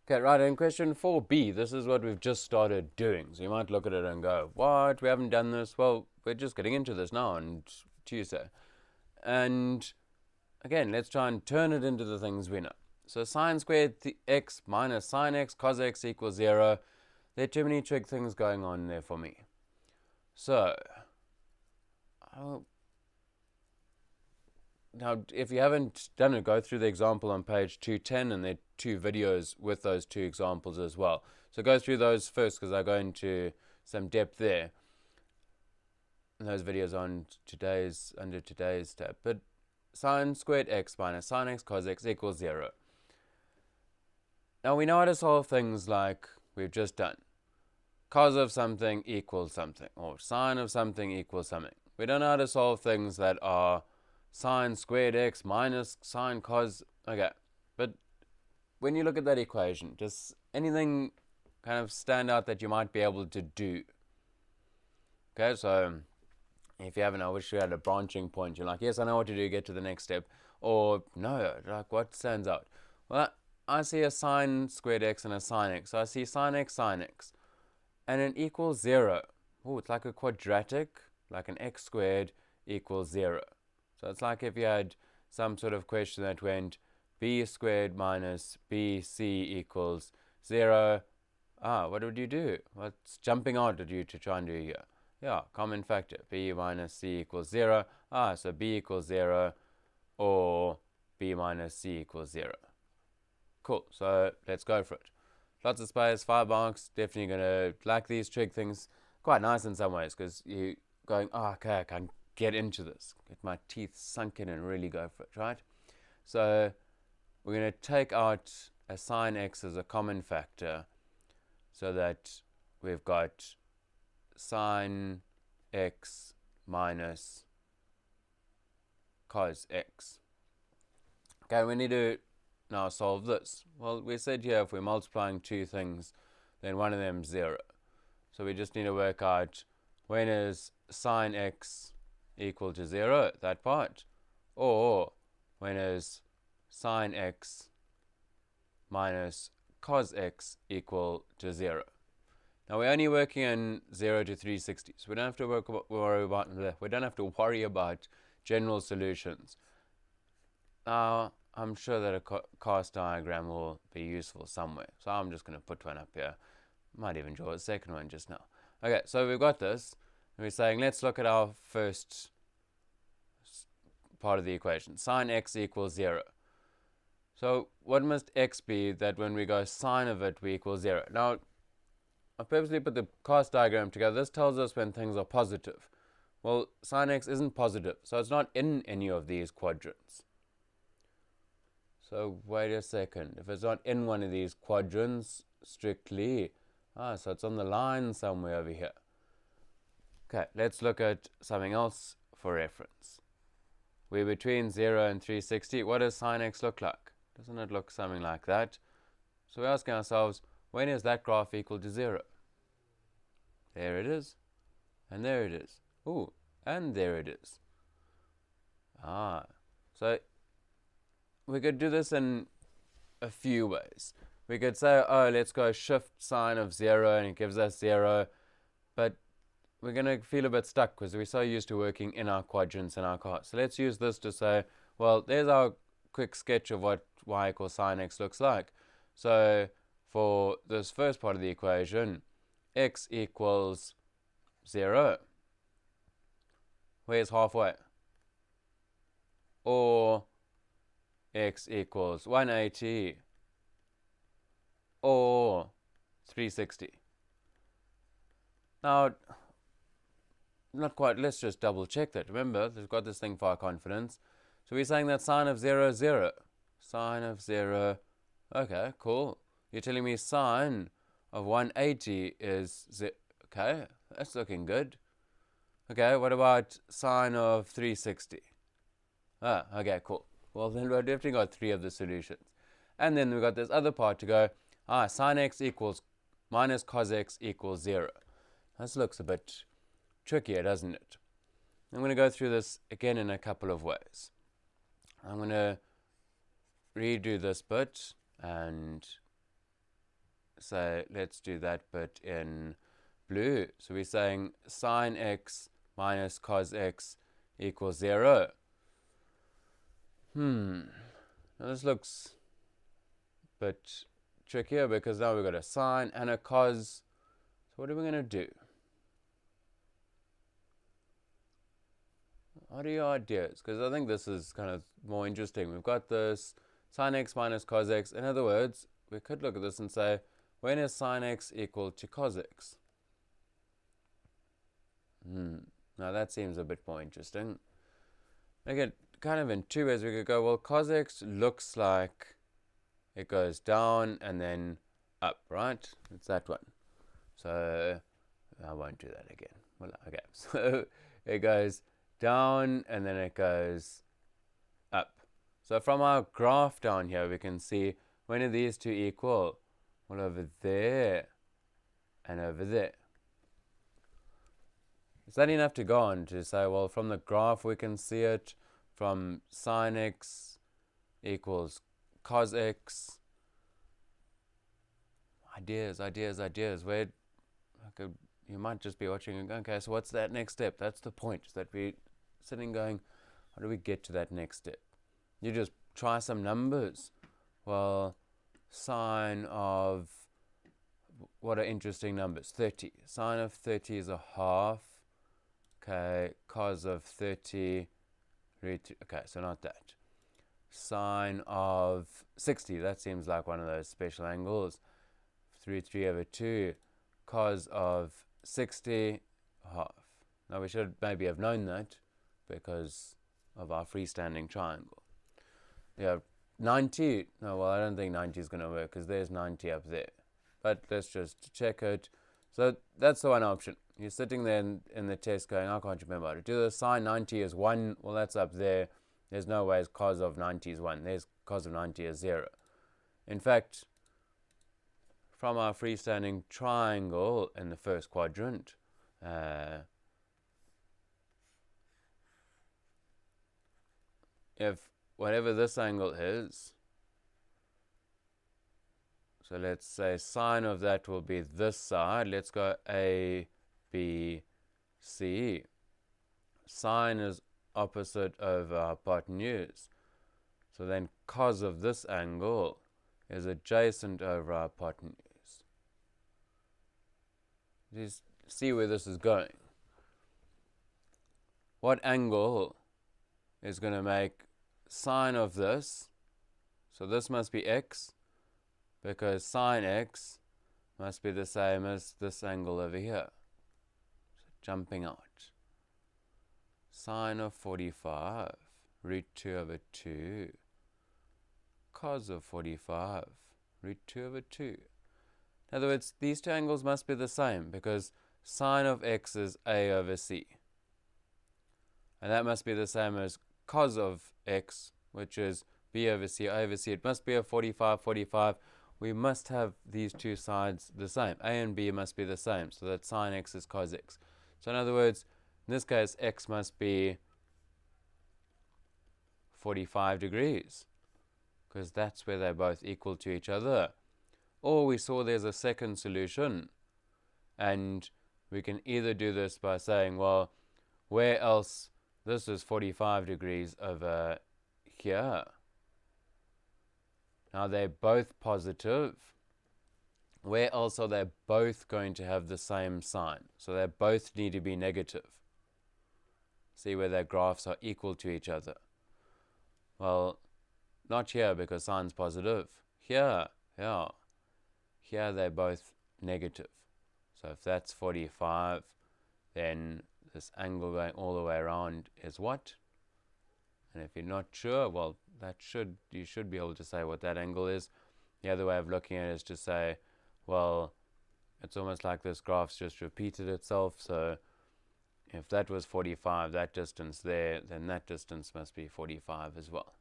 Okay, right, in question 4b, this is what we've just started doing. So you might look at it and go, what? We haven't done this? Well, we're just getting into this now on Tuesday. And again, let's try and turn it into the things we know. So sine squared x minus sine x cos x equals 0. There are too many trig things going on there for me. So, now if you haven't done it, go through the example on page 210, and there are 2 videos with those 2 examples as well. So go through those first because I go into some depth there. And those videos on under today's tab. But sine squared x minus sine x cos x equals 0. Now we know how to solve things like we've just done. Cos of something equals something, or sine of something equals something. We don't know how to solve things that are sine squared x minus sine cos. Okay, but when you look at that equation, does anything kind of stand out that you might be able to do? Okay, so if you haven't, I wish you had a branching point. You're like, yes, I know what to do, get to the next step. Or, no, like, what stands out? Well, I see a sine squared x and a sine x. So I see sine x, and it equals 0. Oh, it's like a quadratic, like an x squared equals 0. So it's like if you had some sort of question that went b squared minus bc equals 0. What would you do? What's jumping out at you to try and do here? Yeah, common factor. B minus C equals 0. So B equals 0 or B minus C equals 0. Cool, so let's go for it. Lots of space, 5 marks. Definitely going to like these trig things. Quite nice in some ways because you're going, okay, I can get into this. Get my teeth sunk in and really go for it, right? So we're going to take out a sine x as a common factor so that we've got sine x minus cos x. Okay, we need to now solve this. Well, we said here if we're multiplying 2 things, then one of them is 0. So we just need to work out when is sine x equal to 0, that part, or when is sine x minus cos x equal to 0. Now we're only working in 0 to 360, so we don't have to worry about general solutions. Now I'm sure that a cast diagram will be useful somewhere, so I'm just going to put one up here. Might even draw a second one just now. Okay, so we've got this, and we're saying let's look at our first part of the equation. Sine x equals 0. So what must x be that when we go sine of it we equal 0? Now I've purposely put the cast diagram together. This tells us when things are positive. Well, sine x isn't positive, so it's not in any of these quadrants. So wait a second. If it's not in one of these quadrants, strictly, so it's on the line somewhere over here. Okay, let's look at something else for reference. We're between 0 and 360. What does sine x look like? Doesn't it look something like that? So we're asking ourselves, when is that graph equal to 0? There it is. And there it is. Ooh, and there it is. So we could do this in a few ways. We could say, let's go shift sine of 0 and it gives us 0. But we're going to feel a bit stuck because we're so used to working in our quadrants and our cars. So let's use this to say, well, there's our quick sketch of what y equals sine x looks like. So for this first part of the equation, x equals 0. Where's halfway? Or x equals 180 or 360. Now, not quite, let's just double check that. Remember, we've got this thing for our confidence. So we're saying that sine of 0 is 0. Sine of 0, okay, cool. You're telling me sine of 180 is 0. Okay, that's looking good. Okay, what about sine of 360? Okay, cool. Well, then we've definitely got 3 of the solutions. And then we've got this other part to go, sine x equals minus cos x equals 0. This looks a bit trickier, doesn't it? I'm going to go through this again in a couple of ways. I'm going to redo this bit and say, let's do that bit in blue. So we're saying sine x minus cos x equals 0. Now this looks a bit trickier because now we've got a sine and a cos. So what are we going to do? What are your ideas? Because I think this is kind of more interesting. We've got this sine x minus cos x. In other words, we could look at this and say, when is sine x equal to cos x? Now that seems a bit more interesting. Make it kind of in two ways. We could go, well, cos x looks like it goes down and then up, right? It's that one. So I won't do that again. Well, okay. So it goes down and then it goes up. So from our graph down here, we can see when are these two equal? Well, over there and over there. Is that enough to go on to say, well, from the graph we can see it from sine x equals cos x? Ideas. Where you might just be watching and going, okay, so what's that next step? That's the point, that we're sitting going, how do we get to that next step? You just try some numbers. Well, sine of, what are interesting numbers? 30. Sine of 30 is a half. Okay, cos of 30, okay, so not that. Sine of 60, that seems like one of those special angles. 3 over 2. Cos of 60, half. Now we should maybe have known that because of our freestanding triangle. Yeah, 90. No, well, I don't think 90 is going to work because there's 90 up there. But let's just check it. So that's the one option. You're sitting there in the test going, I can't remember how to do this. Sine 90 is 1. Well, that's up there. There's no way cos of 90 is 1. There's cos of 90 is 0. In fact, from our freestanding triangle in the first quadrant, if whatever this angle is, so let's say sine of that will be this side. Let's go A, B, C. Sine is opposite over hypotenuse. So then cos of this angle is adjacent over hypotenuse. Just see where this is going. What angle is going to make sine of this? So this must be x, because sine x must be the same as this angle over here. So jumping out. Sine of 45, root 2 over 2. Cos of 45, root 2 over 2. In other words, these two angles must be the same because sine of x is a over c. And that must be the same as cos of x, which is b over c, a over c. It must be a 45, 45. We must have these two sides the same. A and b must be the same, so that sine x is cos x. So in other words, in this case, x must be 45 degrees, because that's where they're both equal to each other. Or we saw there's a second solution, and we can either do this by saying, well, where else, this is 45 degrees over here. Now they're both positive. Where else are they both going to have the same sign? So they both need to be negative. See where their graphs are equal to each other. Well, not here because sine's positive. Here, yeah. Here they're both negative. So if that's 45, then this angle going all the way around is what? And if you're not sure, well, you should be able to say what that angle is. The other way of looking at it is to say, well, it's almost like this graph's just repeated itself. So if that was 45, that distance there, then that distance must be 45 as well.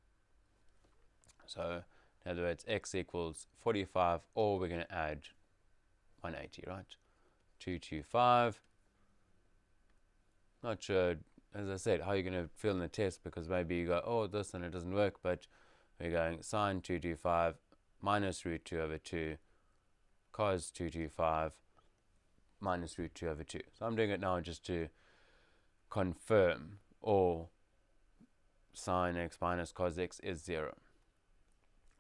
So in other words, x equals 45, or we're going to add 180, right? 225. Not sure, as I said, how you're going to feel in the test, because maybe you go, oh, this and it doesn't work, but we're going sine 225 minus root 2 over 2 cos 225 minus root 2 over 2. So I'm doing it now just to confirm, or sine x minus cos x is 0.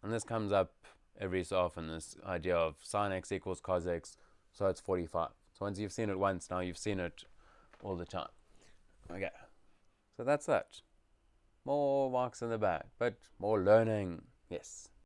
And this comes up every so often, this idea of sine x equals cos x, so it's 45. So once you've seen it once, now you've seen it all the time. Okay, so that's that. More marks in the bag, but more learning, yes.